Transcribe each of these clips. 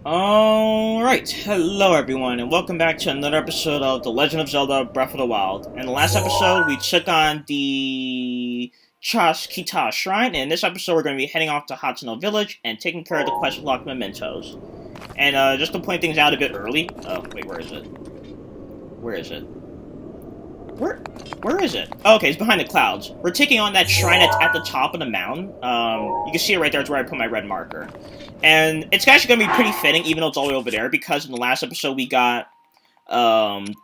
Alright, hello everyone, and welcome back to another episode of The Legend of Zelda Breath of the Wild. In the last episode, we took on the Kita Shrine, and in this episode we're going to be heading off to Hateno Village and taking care of the quest lock mementos. And just to point things out a bit early... Oh, wait, where is it? Where is it? Where is it? Oh, okay, it's behind the clouds. We're taking on that shrine that's at the top of the mountain. You can see it right there. It's where I put my red marker. And it's actually going to be pretty fitting, even though it's all the way over there, because in the last episode we got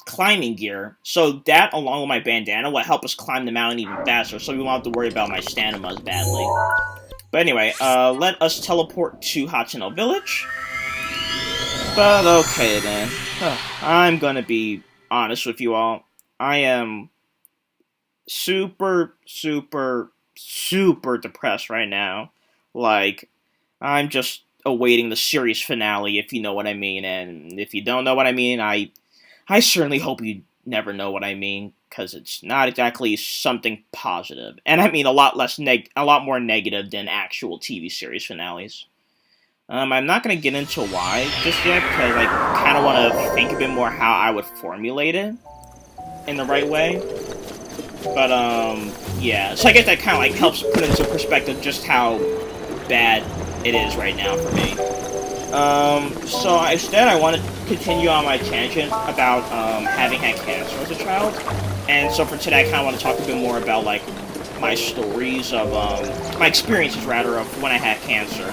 climbing gear. So that, along with my bandana, will help us climb the mountain even faster, so we won't have to worry about my stamina as badly. But anyway, let us teleport to Hateno Village. But okay then. I'm going to be honest with you all. I am super depressed right now. Like, I'm just awaiting the series finale, if you know what I mean. And if you don't know what I mean, I certainly hope you never know what I mean, because it's not exactly something positive. And I mean a lot more negative than actual TV series finales. I'm not going to get into why just yet, because I kind of want to think a bit more how I would formulate it in the right way. But, yeah. So I guess that kind of, helps put into perspective just how bad it is right now for me. So instead I want to continue on my tangent about, having had cancer as a child. And so for today I kind of want to talk a bit more about, my stories of, my experiences, rather, of when I had cancer.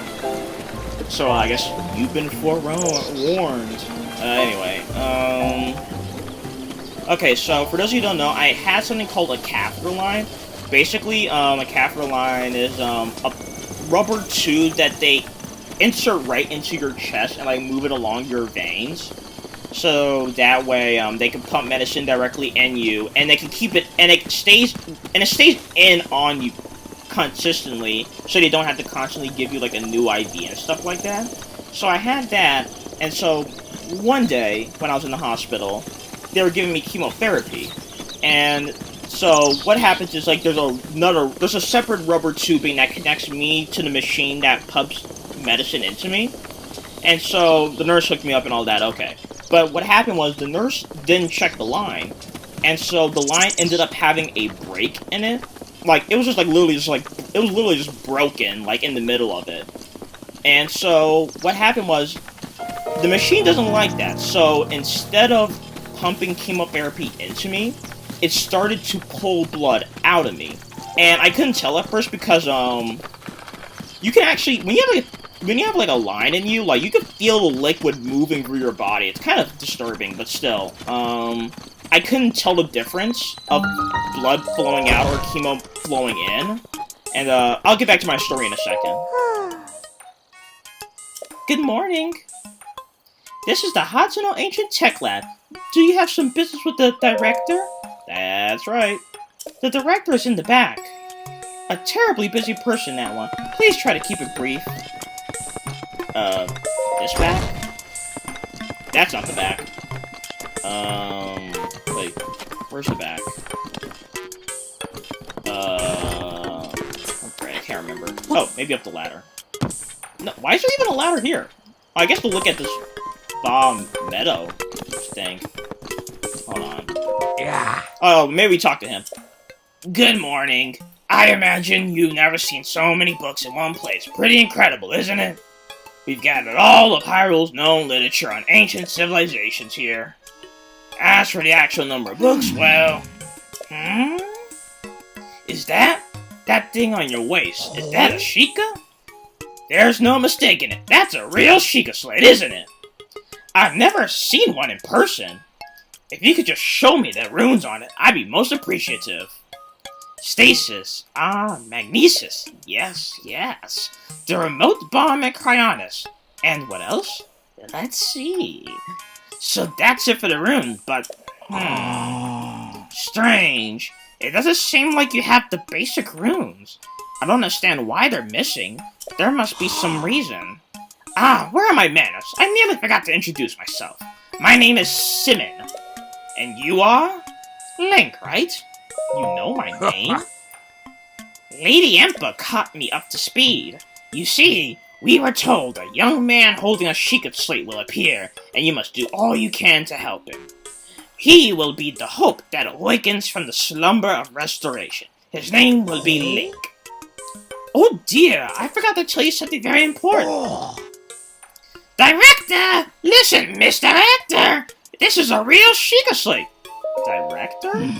So I guess you've been forewarned. Anyway, okay, so for those of you who don't know, I had something called a catheter line. Basically, a catheter line is a rubber tube that they insert right into your chest and move it along your veins. So that way, they can pump medicine directly in you, and they can keep it, and it stays in on you consistently, so they don't have to constantly give you a new IV and stuff like that. So I had that, and so one day when I was in the hospital, they were giving me chemotherapy, and so what happens is there's a separate rubber tubing that connects me to the machine that pumps medicine into me, and so the nurse hooked me up and all that. Okay, but what happened was the nurse didn't check the line, and so the line ended up having a break in it. It was literally just broken, in the middle of it. And so, what happened was, the machine doesn't like that, so instead of pumping chemotherapy into me, it started to pull blood out of me. And I couldn't tell at first because, you can actually, when you have a line in you, you can feel the liquid moving through your body. It's kind of disturbing, but still, I couldn't tell the difference of blood flowing out or chemo flowing in. And, I'll get back to my story in a second. Good morning. This is the Hateno Ancient Tech Lab. Do you have some business with the director? That's right. The director is in the back. A terribly busy person, that one. Please try to keep it brief. This back? That's not the back. Wait, where's the back? Okay, I can't remember. Oh, maybe up the ladder. No, why is there even a ladder here? Oh, I guess we'll look at this bomb meadow thing. Hold on. Yeah. Oh, maybe we talk to him. Good morning. I imagine you've never seen so many books in one place. Pretty incredible, isn't it? We've gathered all of Hyrule's known literature on ancient civilizations here. As for the actual number of books, well... Is that thing on your waist? Is that a Sheikah? There's no mistaking it. That's a real Sheikah Slate, isn't it? I've never seen one in person. If you could just show me the runes on it, I'd be most appreciative. Stasis. Ah, magnesis. Yes. The remote bomb at Cryonis. And what else? Let's see. So that's it for the runes, but... Strange. It doesn't seem like you have the basic runes. I don't understand why they're missing. There must be some reason. Ah, where are my manners? I nearly forgot to introduce myself. My name is Simon. And you are? Link, right? You know my name? Lady Empa caught me up to speed. You see, We were told a young man holding a Sheikah Slate will appear, and you must do all you can to help him. He will be the hope that awakens from the slumber of restoration. His name will be Link. Oh dear, I forgot to tell you something very important. Oh. Director! Listen, Miss Director! This is a real Sheikah Slate. Director?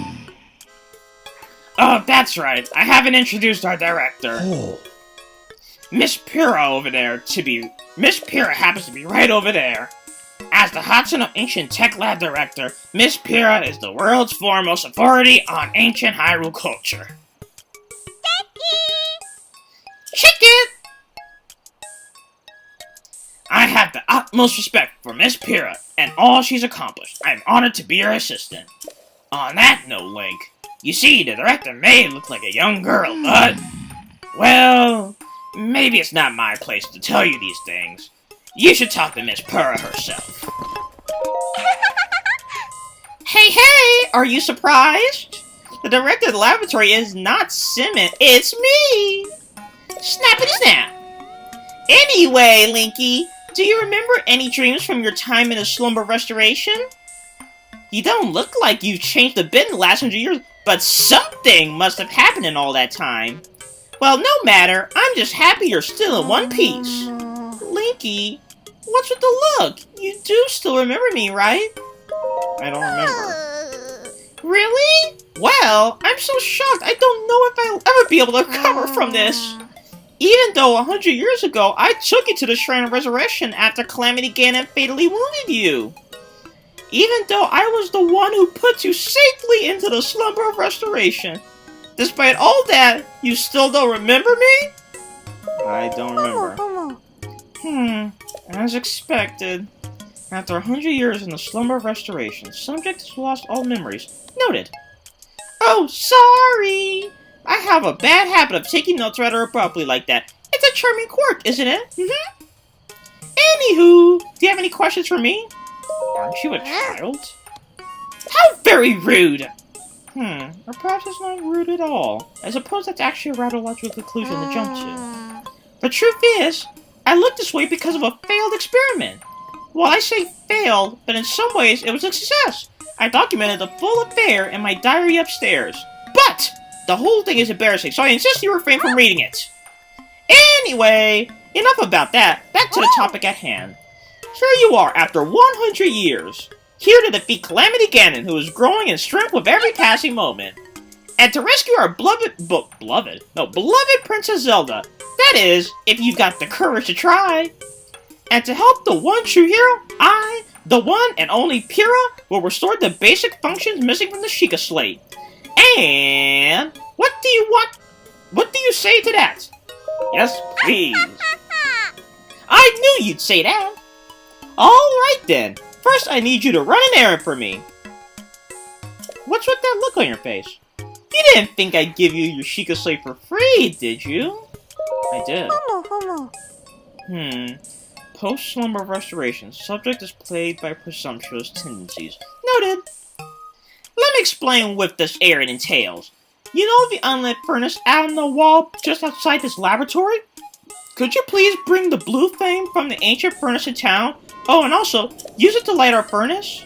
Oh, that's right. I haven't introduced our director. Oh. Miss Pyrrha happens to be right over there. As the Hateno Ancient Tech Lab Director, Miss Pyrrha is the world's foremost authority on ancient Hyrule culture. Check it! I have the utmost respect for Miss Pyrrha and all she's accomplished. I am honored to be her assistant. On that note, Link, you see, the director may look like a young girl, but... well, maybe it's not my place to tell you these things. You should talk to Miss Pyrrha herself. Hey, are you surprised? The director of the laboratory is not Simon, it's me! Snappity snap! Anyway, Linky, do you remember any dreams from your time in the slumber restoration? You don't look like you've changed a bit in the last 100 years, but something must have happened in all that time. Well, no matter, I'm just happy you're still in one piece. Linky, what's with the look? You do still remember me, right? I don't remember. Really? Well, I'm so shocked I don't know if I'll ever be able to recover from this. Even though 100 years ago, I took you to the Shrine of Resurrection after Calamity Ganon fatally wounded you. Even though I was the one who put you safely into the slumber of restoration. Despite all that, you still don't remember me? I don't remember. As expected. After 100 years in the slumber of restoration, subject has lost all memories. Noted. Oh, sorry! I have a bad habit of taking notes rather abruptly like that. It's a charming quirk, isn't it? Anywho, do you have any questions for me? Aren't you a child? How very rude! Or perhaps it's not rude at all. I suppose that's actually a rather logical conclusion to jump to. The truth is, I look this way because of a failed experiment. Well, I say failed, but in some ways it was a success. I documented the full affair in my diary upstairs. But the whole thing is embarrassing, so I insist you refrain from reading it. Anyway, enough about that. Back to the topic at hand. Here you are after 100 years. Here to defeat Calamity Ganon, who is growing in strength with every passing moment. And to rescue our beloved Princess Zelda. That is, if you've got the courage to try. And to help the one true hero, I, the one and only Pyrrha, will restore the basic functions missing from the Sheikah Slate. And what do you say to that? Yes, please. I knew you'd say that. Alright then. First, I need you to run an errand for me. What's with that look on your face? You didn't think I'd give you your Sheikah Slate for free, did you? I did. Post-slumber restoration. Subject is plagued by presumptuous tendencies. Noted. Let me explain what this errand entails. You know the unlit furnace out on the wall just outside this laboratory? Could you please bring the blue flame from the ancient furnace in town? Oh, and also, use it to light our furnace?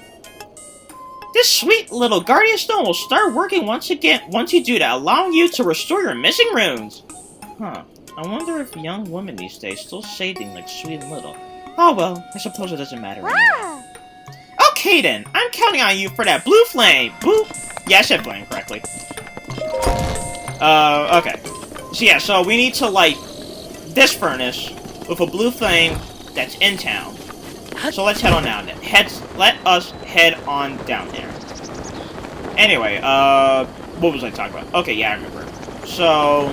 This sweet little guardian stone will start working once you do that, allowing you to restore your missing runes. I wonder if young women these days still say things like sweet and little. Oh well, I suppose it doesn't matter anymore. Okay then, I'm counting on you for that blue flame. Boop. Yeah, I said flame correctly. Okay. So yeah, so we need to light this furnace with a blue flame that's in town. So let's head on down there. Let us head on down there. Anyway, what was I talking about? Okay, yeah, I remember. So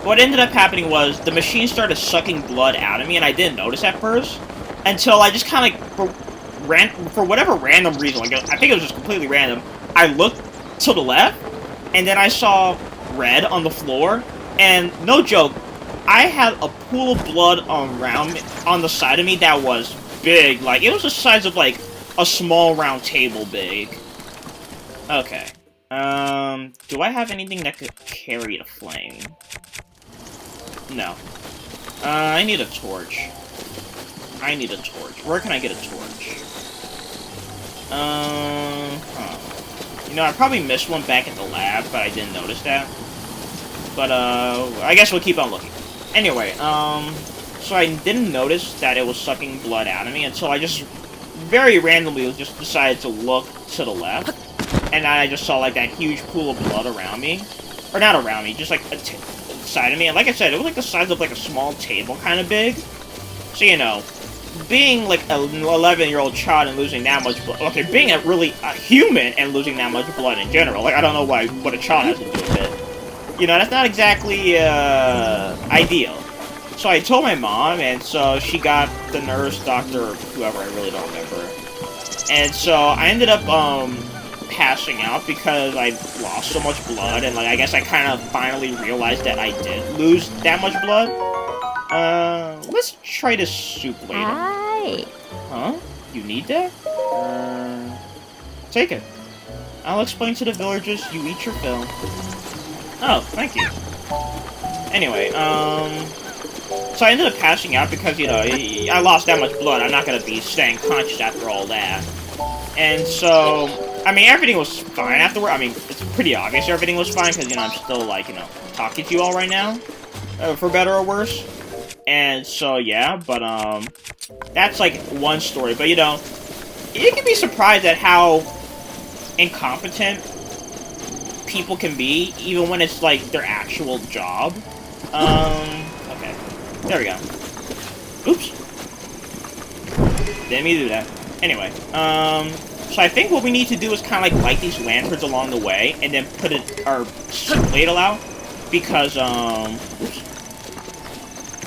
what ended up happening was the machine started sucking blood out of me, and I didn't notice at first until I just kind of for whatever random reason, like I think it was just completely random. I looked to the left, and then I saw red on the floor, and no joke, I had a pool of blood on the side of me that was big. Like, it was the size of, like, a small round table big. Okay. Do I have anything that could carry a flame? No. I need a torch. I need a torch. Where can I get a torch? You know, I probably missed one back at the lab, but I didn't notice that. But, I guess we'll keep on looking. Anyway, so I didn't notice that it was sucking blood out of me until I just very randomly just decided to look to the left. And I just saw, like, that huge pool of blood around me. Or not around me, just, like, side of me. And like I said, it was, like, the size of, like, a small table kind of big. So, you know, being, like, an 11-year-old child and losing that much blood... Okay, being a human and losing that much blood in general. Like, I don't know what a child has to do with it. You know, that's not exactly, ideal. So I told my mom, and so she got the nurse, doctor, or whoever, I really don't remember. And so I ended up, passing out because I lost so much blood, and, like, I guess I kind of finally realized that I did lose that much blood. Let's try this soup later. Hi. Huh? You need that? Take it. I'll explain to the villagers you eat your fill. Oh, thank you. Anyway, so I ended up passing out because, you know, I lost that much blood. I'm not gonna be staying conscious after all that. And so, I mean, everything was fine afterward. I mean, it's pretty obvious everything was fine because, you know, I'm still, like, you know, talking to you all right now, for better or worse. And so, yeah, but, that's, like, one story. But, you know, you can be surprised at how incompetent people can be, even when it's, like, their actual job. Okay. There we go. Oops. Didn't mean to do that. Anyway, so I think what we need to do is kind of, like, light these lanterns along the way, and then put our soup ladle out, because, oops.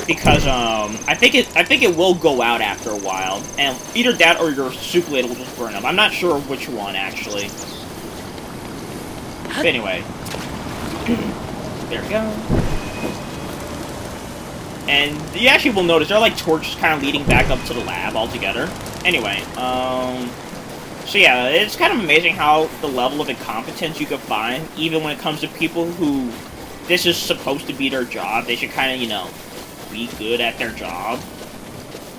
Because, I think it will go out after a while, and either that or your soup ladle will just burn up. I'm not sure which one, actually. But anyway. There we go. And you actually will notice there are, like, torches kind of leading back up to the lab altogether. Anyway, so yeah, it's kind of amazing how the level of incompetence you can find, even when it comes to people who this is supposed to be their job. They should kind of, you know, be good at their job.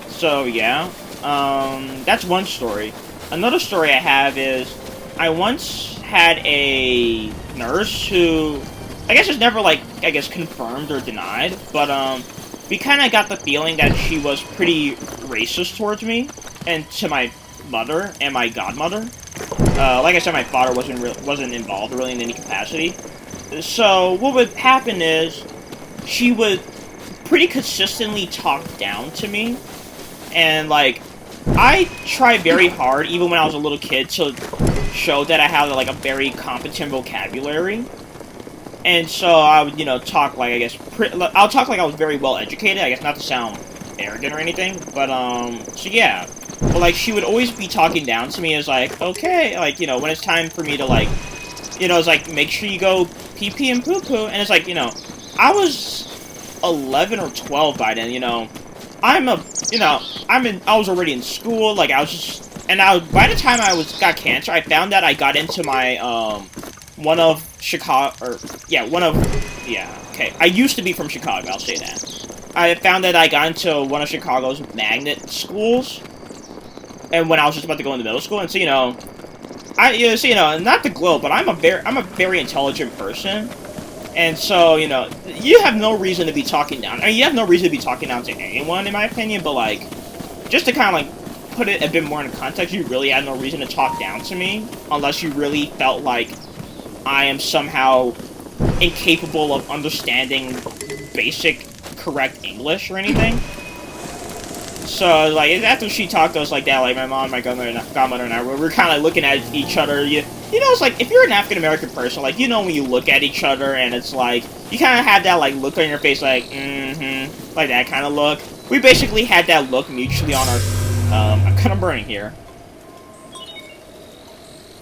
So, yeah, that's one story. Another story I have is, I once had a nurse who, I guess it's never, like, I guess confirmed or denied, but, we kind of got the feeling that she was pretty racist towards me, and to my mother and my godmother. Like I said, my father wasn't involved really in any capacity. So, what would happen is, she would pretty consistently talk down to me, and, like, I tried very hard, even when I was a little kid, to show that I had, like, a very competent vocabulary. And so I would, you know, talk like, I guess, I'll talk like I was very well educated, I guess, not to sound arrogant or anything, but, so yeah. But, like, she would always be talking down to me as, like, okay, like, you know, when it's time for me to, like, you know, it's like, make sure you go pee-pee and poo-poo, and it's like, you know, I was 11 or 12 by then, you know, I was already in school, like, I was just, and by the time I got cancer, I found that I got into my, I used to be from Chicago, I'll say that. I found that I got into one of Chicago's magnet schools, and when I was just about to go into middle school, and so, you know, not to gloat, but I'm a very intelligent person, and so, you know, you have no reason to be talking down, I mean, you have no reason to be talking down to anyone, in my opinion, but, like, just to kind of, like, put it a bit more in context, you really had no reason to talk down to me, unless you really felt like I am somehow incapable of understanding basic, correct English or anything. So, like, after she talked to us like that, like, my mom, my godmother, and I, we were kind of looking at each other. You know, it's like, if you're an African-American person, like, you know when you look at each other, and it's like, you kind of have that, like, look on your face, like, like that kind of look. We basically had that look mutually on our, I'm kind of burning here.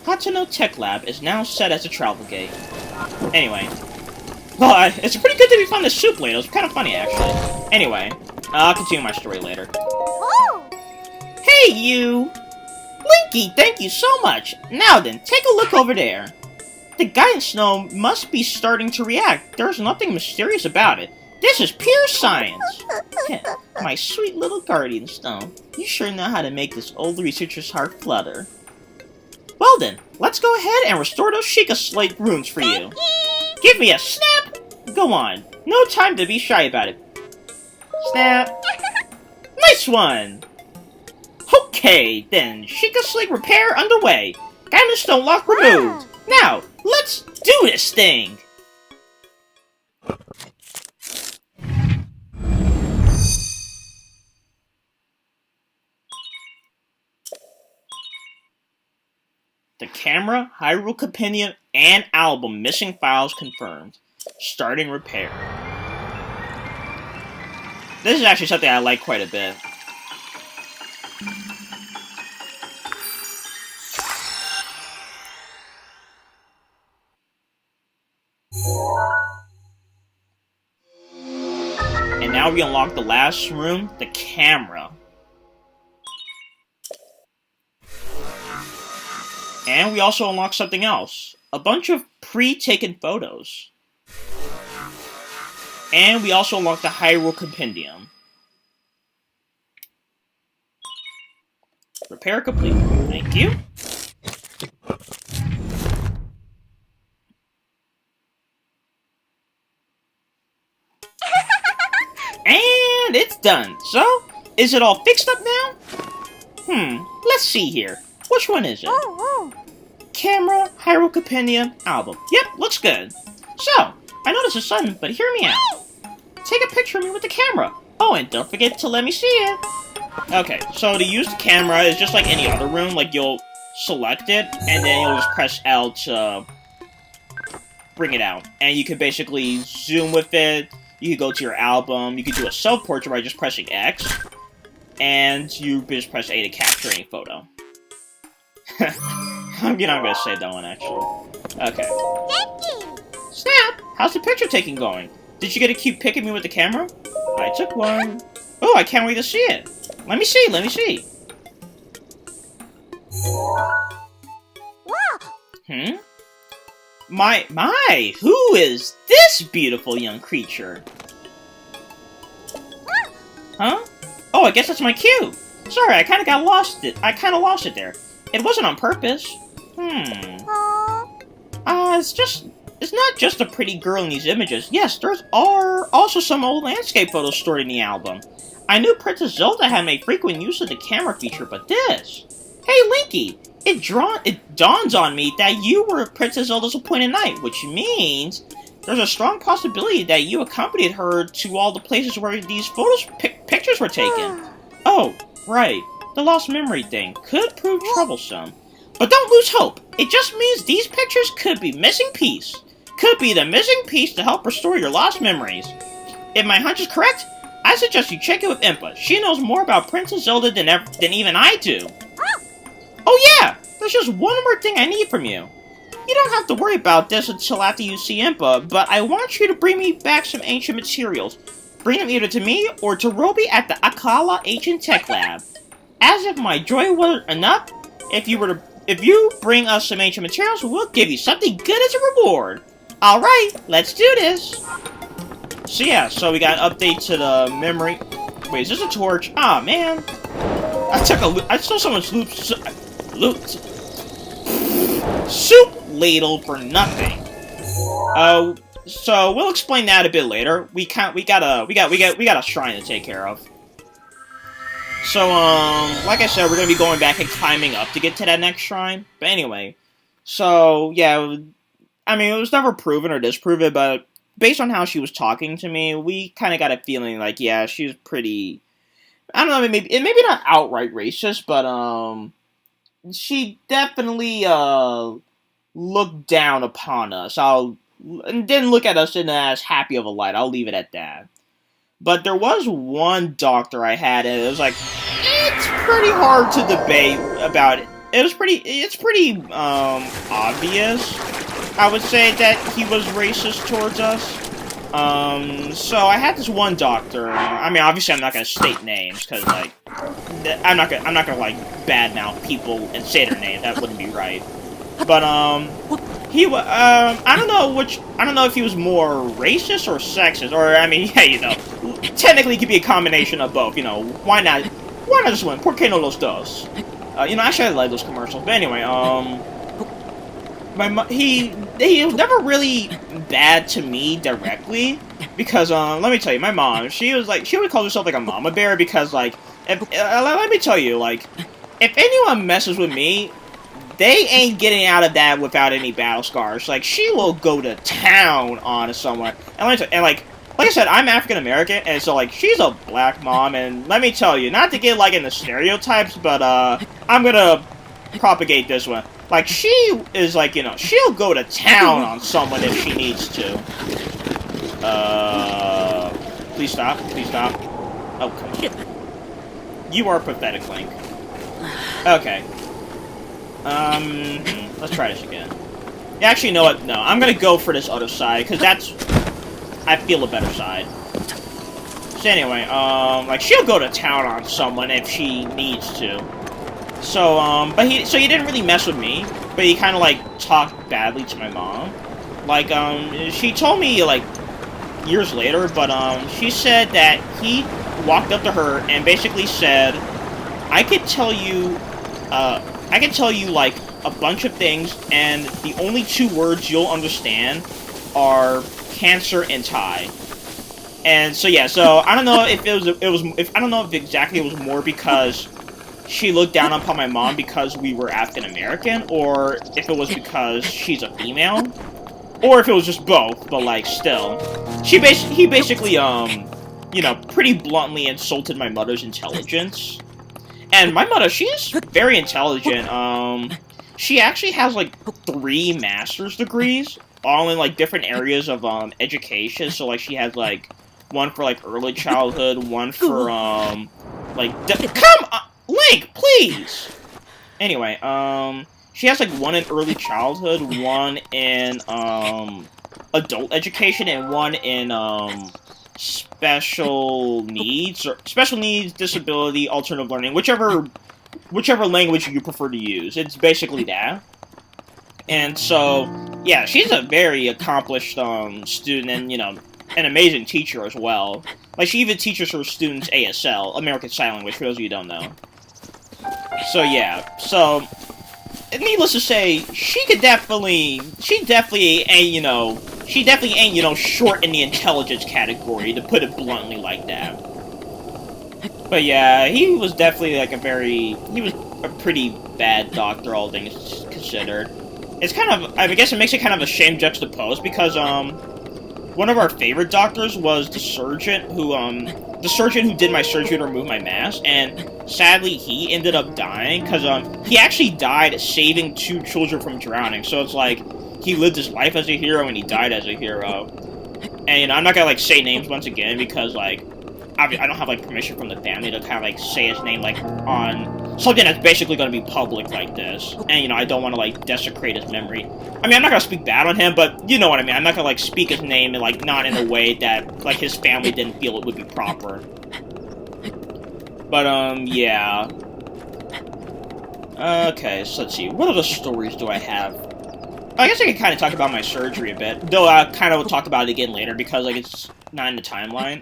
Hateno Lab is now set as a travel gate. Anyway. Well, it's pretty good that we found the soup ladle. It's kind of funny, actually. Anyway, I'll continue my story later. Oh. Hey, you! Blinky, thank you so much! Now then, take a look over there. The guy in snow must be starting to react. There's nothing mysterious about it. This is pure science! My sweet little guardian stone. You sure know how to make this old researcher's heart flutter. Well then, let's go ahead and restore those Sheikah Slate runes for you. Give me a snap! Go on. No time to be shy about it. Snap. Nice one! Okay, then. Sheikah Slate repair underway. Diamond stone lock removed. Now, let's do this thing! The camera, Hyrule Compendium, and album missing files confirmed. Starting repair. This is actually something I like quite a bit. And now we unlock the last room, the camera. And we also unlock something else. A bunch of pre-taken photos. And we also unlock the Hyrule Compendium. Repair complete. Thank you. And it's done. So, is it all fixed up now? Let's see here. Which one is it? Camera, Hyrule Compendium, album. Yep, looks good. So, I know this is sudden, but hear me out. Take a picture of me with the camera. Oh, and don't forget to let me see it. Okay, so to use the camera is just like any other room. Like, you'll select it, and then you'll just press L to bring it out. And you can basically zoom with it. You can go to your album. You can do a self-portrait by just pressing X. And you just press A to capture any photo. I'm not gonna say that one, actually. Okay. Snap! How's the picture taking going? Did you get to keep picking me with the camera? I took one. Oh, I can't wait to see it. Let me see, let me see. My, who is this beautiful young creature? Huh? Oh, I guess that's my cue. Sorry, I kinda lost it there. It wasn't on purpose. It's not just a pretty girl in these images. Yes, there are also some old landscape photos stored in the album. I knew Princess Zelda had made frequent use of the camera feature, but this... Hey, Linky! It dawns on me that you were Princess Zelda's appointed knight, which means there's a strong possibility that you accompanied her to all the places where these pictures were taken. Oh, right. The lost memory thing could prove troublesome. But don't lose hope. It just means these pictures could be missing piece. Could be the missing piece to help restore your lost memories. If my hunch is correct, I suggest you check it with Impa. She knows more about Princess Zelda than even I do. Oh yeah! There's just one more thing I need from you. You don't have to worry about this until after you see Impa, but I want you to bring me back some ancient materials. Bring them either to me or to Roby at the Akala Ancient Tech Lab. As if my joy wasn't enough, if you bring us some ancient materials, we'll give you something good as a reward. Alright, let's do this. So yeah, so we got an update to the memory. Wait, is this a torch? Aw, man. I stole someone's soup ladle for nothing. So we'll explain that a bit later. We got a shrine to take care of. So, like I said, we're gonna be going back and climbing up to get to that next shrine. But anyway, so, yeah, I mean, it was never proven or disproven, but based on how she was talking to me, we kind of got a feeling like, yeah, she was pretty, I don't know, maybe not outright racist, but, she definitely, looked down upon us. And didn't look at us in as happy of a light. I'll leave it at that. But there was one doctor I had, and it was like, it's pretty hard to debate about it. It's pretty obvious, I would say, that he was racist towards us. So I had this one doctor. I mean, obviously I'm not gonna state names, because, like, I'm not gonna, like, badmouth people and say their name. That wouldn't be right. But, I don't know I don't know if he was more racist or sexist, or, I mean, yeah, technically it could be a combination of both, why not just one? ¿Por qué no los dos? Actually I like those commercials, but anyway, he was never really bad to me directly, because, let me tell you, my mom, she would call herself, like, a mama bear, because, like, let me tell you, like, if anyone messes with me, they ain't getting out of that without any battle scars. Like, she will go to town on someone. And like I said, I'm African American, and so, like, she's a black mom, and let me tell you, not to get, like, in the stereotypes, but, I'm gonna propagate this one. Like, she is, like, she'll go to town on someone if she needs to. Please stop. Please stop. Oh, come on. You are pathetic, Link. Okay. Let's try this again. Actually, you know what? No, I'm gonna go for this other side, because I feel a better side. So anyway, like, she'll go to town on someone if she needs to. So, so he didn't really mess with me, but he kind of, like, talked badly to my mom. Like, she told me, like, years later, but, she said that he walked up to her and basically said, I could tell you, like, a bunch of things, and the only 2 words you'll understand are cancer and Thai. And so, yeah, so I don't know if I don't know if exactly it was more because she looked down upon my mom because we were African American, or if it was because she's a female, or if it was just both, but, like, still. He basically, pretty bluntly insulted my mother's intelligence. And my mother, she's very intelligent. She actually has, like, 3 master's degrees, all in, like, different areas of, education. So, like, she has, like, one for, like, early childhood, one for, come on! Link, please! Anyway, she has, like, one in early childhood, one in, adult education, and one in, special needs, disability, alternative learning, whichever language you prefer to use. It's basically that. And so, yeah, she's a very accomplished, student, and, an amazing teacher as well. Like, she even teaches her students ASL, American Sign Language, for those of you who don't know. So, yeah. So, needless to say, she definitely ain't, short in the intelligence category, to put it bluntly like that. But yeah, he was definitely, like, he was a pretty bad doctor, all things considered. It's kind of, I guess it makes it kind of a shame juxtaposed, because, one of our favorite doctors was the surgeon who did my surgery to remove my mask, and sadly, he ended up dying, because, he actually died saving 2 children from drowning, so it's like, he lived his life as a hero, and he died as a hero. And, I'm not gonna, like, say names once again, because, like, I don't have, like, permission from the family to kind of, like, say his name, like, on something that's basically gonna be public like this. And, I don't want to, like, desecrate his memory. I mean, I'm not gonna speak bad on him, but you know what I mean. I'm not gonna, like, speak his name, and, like, not in a way that, like, his family didn't feel it would be proper. But, yeah. Okay, so let's see. What other stories do I have? I guess I can kind of talk about my surgery a bit, though I kind of will talk about it again later, because, like, it's not in the timeline.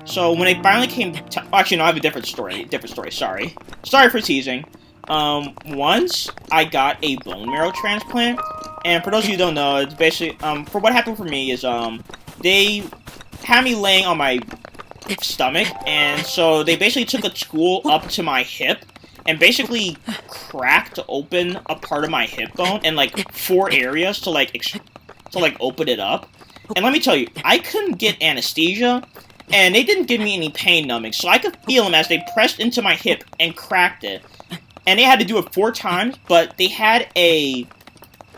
So when it finally came to... Actually, no, I have a different story, sorry. Sorry for teasing. Once I got a bone marrow transplant, and for those of you who don't know, it's basically, for what happened for me is, they had me laying on my stomach, and so they basically took a tool up to my hip, and basically cracked open a part of my hip bone in, like, 4 areas to, like, open it up. And let me tell you, I couldn't get anesthesia, and they didn't give me any pain numbing, so I could feel them as they pressed into my hip and cracked it. And they had to do it 4 times, but they had a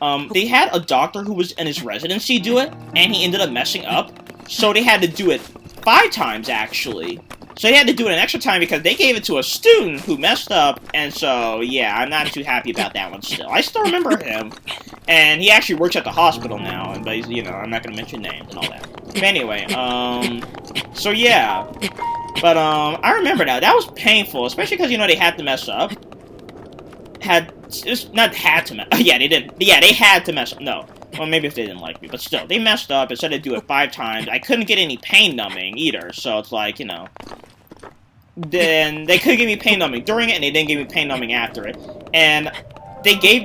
doctor who was in his residency do it, and he ended up messing up, so they had to do it 5 times, actually. So they had to do it an extra time because they gave it to a student who messed up, and so, yeah, I'm not too happy about that one still. I still remember him, and he actually works at the hospital now, but he's, I'm not gonna mention names and all that. But anyway, so yeah. But, I remember that. That was painful, especially because, they had to mess up. it's not had to mess. Yeah, they did. Yeah, they had to mess up. No. Well, maybe if they didn't like me, but still, they messed up and said to do it 5 times. I couldn't get any pain numbing either, so it's like, you know. Then they couldn't give me pain numbing during it, and they didn't give me pain numbing after it. And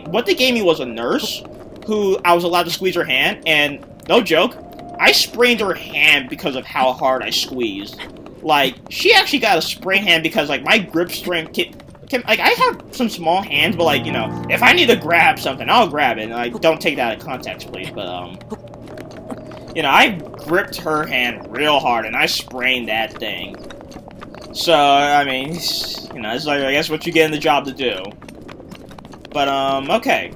what they gave me was a nurse who I was allowed to squeeze her hand, and no joke, I sprained her hand because of how hard I squeezed. Like, she actually got a sprained hand because, like, my grip strength like, I have some small hands, but, like, you know, if I need to grab something, I'll grab it. And, like, don't take that out of context, please. But, you know, I gripped her hand real hard, and I sprained that thing. So, I mean, you know, it's like, I guess what you get in the job to do. But, okay.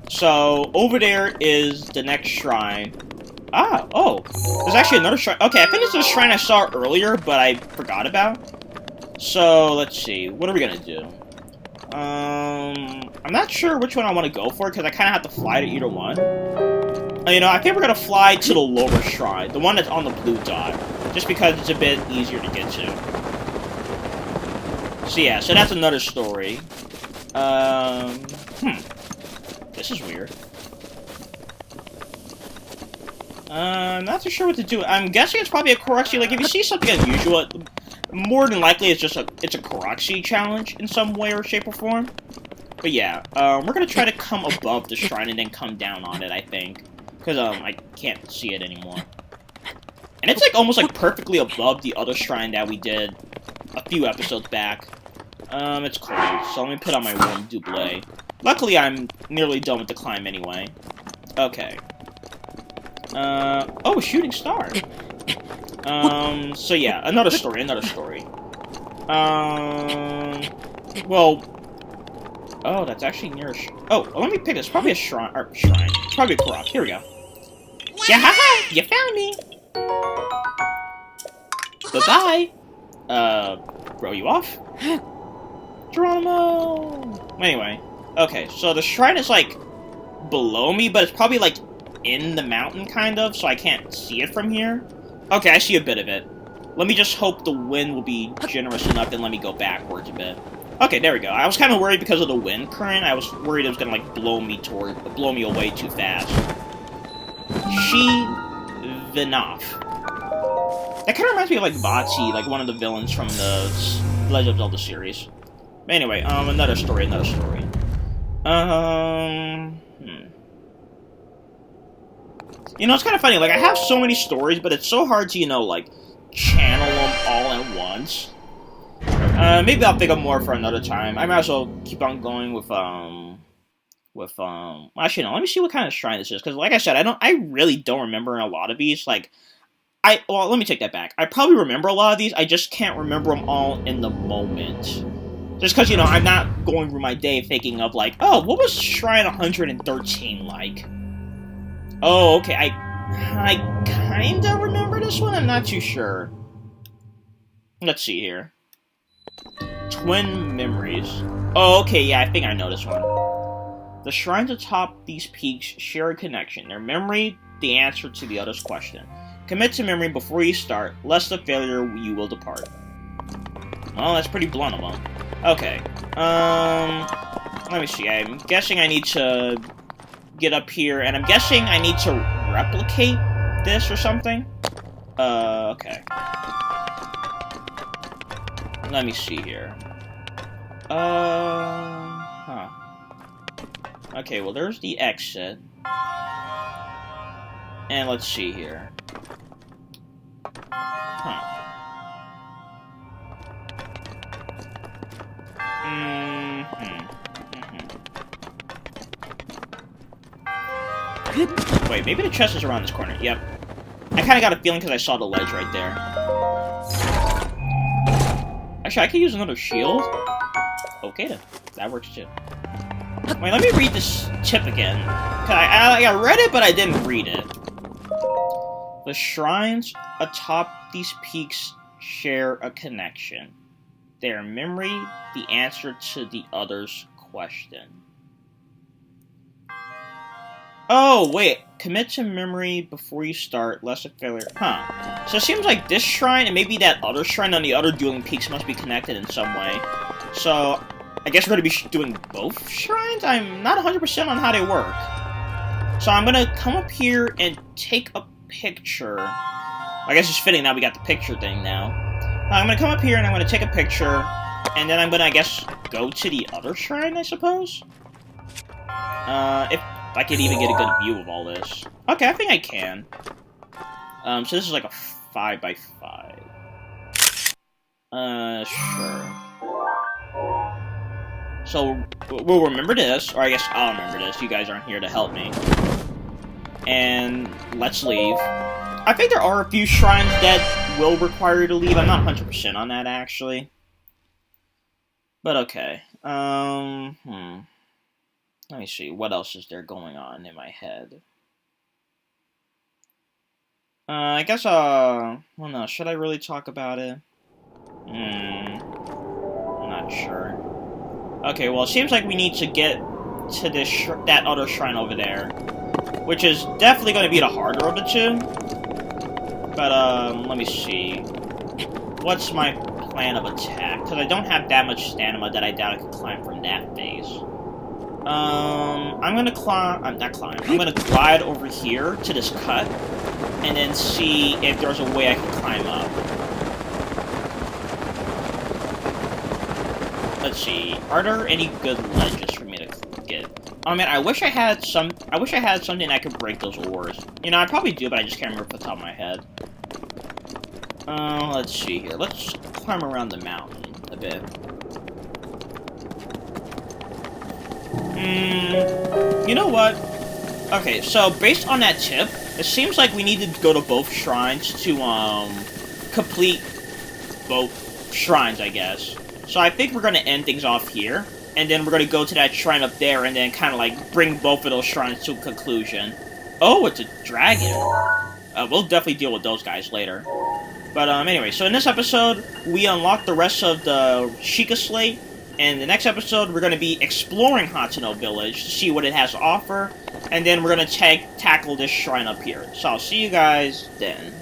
So, over there is the next shrine. Oh, there's actually another shrine. Okay, I think this is a shrine I saw earlier, but I forgot about. So, let's see. What are we gonna do? I'm not sure which one I want to go for, because I kind of have to fly to either one. You know, I think we're gonna fly to the lower shrine, the one that's on the blue dot, just because it's a bit easier to get to. So yeah, so that's another story. This is weird. I'm not too sure what to do. I'm guessing it's probably a Koroxy. Like, if you see something unusual, more than likely it's a Koroxy challenge in some way or shape or form. But yeah, we're gonna try to come above the shrine and then come down on it, I think. Because, I can't see it anymore. And it's, like, almost, like, perfectly above the other shrine that we did a few episodes back. It's cold, so let me put on my warm double. Luckily, I'm nearly done with the climb anyway. Okay. Oh, a shooting star. So yeah, another story. Well, oh, that's actually near oh, let me pick this. Probably a shrine. It's probably a Korok. Here we go. Yeah, haha! You found me! Bye-bye! Throw you off? Geronimo! Anyway, okay, so the shrine is, like, below me, but it's probably, like, in the mountain, kind of, so I can't see it from here. Okay, I see a bit of it. Let me just hope the wind will be generous enough and let me go backwards a bit. Okay, there we go. I was kind of worried because of the wind current. I was worried it was gonna, like, blow me away too fast. Shee Venath. That kind of reminds me of, like, Vatsy, like, one of the villains from the Legend of Zelda series. But anyway, another story. You know, it's kind of funny, like, I have so many stories, but it's so hard to, you know, like, channel them all at once. Maybe I'll think of more for another time. I might as well keep on going with, actually, no, let me see what kind of shrine this is, because, like I said, I really don't remember a lot of these, like, well, let me take that back. I probably remember a lot of these, I just can't remember them all in the moment. Just because, you know, I'm not going through my day thinking of, like, oh, what was Shrine 113 like? Oh, okay, I kinda remember this one, I'm not too sure. Let's see here. Twin Memories. Oh, okay, yeah, I think I know this one. The shrines atop these peaks share a connection. Their memory, the answer to the other's question. Commit to memory before you start, lest the failure you will depart. Well, that's pretty blunt of them. Okay, let me see, I'm guessing I need to get up here, and I'm guessing I need to replicate this or something? Okay. Let me see here. Okay, well, there's the exit. And let's see here. Wait, maybe the chest is around this corner. Yep. I kind of got a feeling because I saw the ledge right there. Actually, I could use another shield. Okay, then. That works too. Wait, let me read this tip again. I read it, but I didn't read it. The shrines atop these peaks share a connection. Their memory, the answer to the other's question. Oh, wait. Commit to memory before you start, lest a failure. Huh. So it seems like this shrine and maybe that other shrine on the other dueling peaks must be connected in some way. So, I guess we're going to be doing both shrines? I'm not 100% on how they work. So I'm going to come up here and take a picture. I guess it's fitting now we got the picture thing now. I'm going to come up here and I'm going to take a picture. And then I'm going to, I guess, go to the other shrine, I suppose? If I could even get a good view of all this. Okay, I think I can. So this is like a 5x5. Sure. So, we'll remember this, or I guess I'll remember this. You guys aren't here to help me. And let's leave. I think there are a few shrines that will require you to leave. I'm not 100% on that, actually. But okay. Let me see. What else is there going on in my head? I guess, well, no. Should I really talk about it? I'm not sure. Okay, well, it seems like we need to get to this that other shrine over there, which is definitely going to be the harder of the two. But, let me see. What's my plan of attack? Because I don't have that much stamina that I doubt I can climb from that phase. I'm gonna climb. I'm gonna glide over here to this cut, and then see if there's a way I can climb up. Let's see. Are there any good ledges for me to get? Oh man, I wish I had something that could break those ores. You know, I probably do, but I just can't remember off the top of my head. Let's see here. Let's climb around the mountain a bit. You know what? Okay, so based on that tip, it seems like we need to go to both shrines to, complete both shrines, I guess. So I think we're gonna end things off here, and then we're gonna go to that shrine up there, and then kind of, like, bring both of those shrines to a conclusion. Oh, it's a dragon. We'll definitely deal with those guys later. But, anyway, so in this episode, we unlock the rest of the Sheikah Slate, and the next episode, we're going to be exploring Hateno Village to see what it has to offer, and then we're going to tackle this shrine up here. So I'll see you guys then.